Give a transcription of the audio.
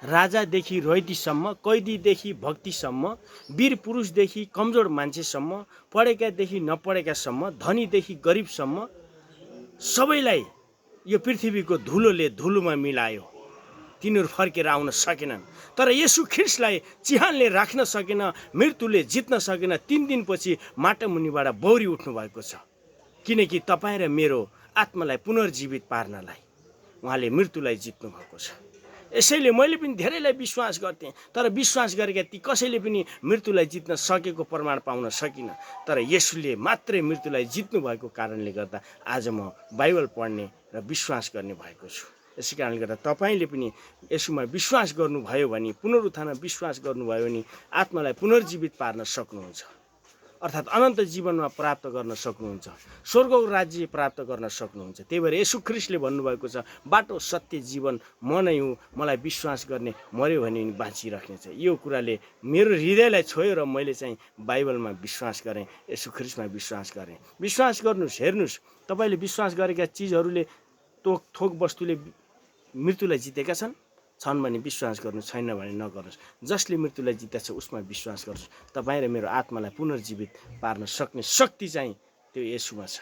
राजादेखि रैतीसम्म, कैदीदेखि भक्तिसम्म, वीर पुरुषदेखि कमजोर मान्छेसम्म, पढेकादेखि नपढेकासम्म, धनीदेखि गरिबसम्म सबैलाई यो पृथ्वीको धुलोले धुलोमा मिलायो। तिनीहरू फर्केर आउन सकेनन्। तर येशू ख्रीष्टलाई चिहानले राख्न सकेन, मृत्युले जित्न सकेन। 3 दिनपछि माटामुनिबाट बौरी उठ्नु भएको छ, किनकि तपाईँ र मेरो आत्मालाई पुनर्जीवित पार्नलाई उहाँले मृत्युलाई जित्नु भएको छ। यसैले मैले पनि धेरैलाई विश्वास गर्थेँ, तर विश्वास गरेका ती कसैले पनि मृत्युलाई जित्न सकेको प्रमाण पाउन सकिनँ। तर येशूले मात्रै मृत्युलाई जित्नु भएको कारणले गर्दा आज म बाइबल पढ्ने र विश्वास गर्ने भएको छु। यसै कारणले गर्दा तपाईँले पनि येशूमा विश्वास गर्नुभयो भने, पुनरुत्थानमा विश्वास गर्नुभयो भने आत्मालाई पुनर्जीवित पार्न सक्नुहुन्छ, अर्थात् अनन्त जीवनमा प्राप्त गर्न सक्नुहुन्छ, स्वर्गको राज्य प्राप्त गर्न सक्नुहुन्छ। त्यही भएर येशू ख्रीष्टले भन्नुभएको छ, बाटो सत्य जीवन म नै हुँ, मलाई विश्वास गर्ने मर्यो भने पनि बाँचिराख्नेछ। यो कुराले मेरो हृदयलाई छोयो र मैले चाहिँ बाइबलमा विश्वास गरेँ, येशू ख्रीष्टमा विश्वास गरेँ। विश्वास गर्नुहोस्, हेर्नुहोस्, तपाईँले विश्वास गरेका चिजहरूले, थोक वस्तुले मृत्युलाई जितेका छन् भने विश्वास गर्नु, छैन भने नगर्नुहोस्। जसले मृत्युलाई जितेको छ उसमा विश्वास गर्नुहोस्। तपाईँ र मेरो आत्मालाई पुनर्जीवित पार्न सक्ने शक्ति चाहिँ त्यो येशूमा छ।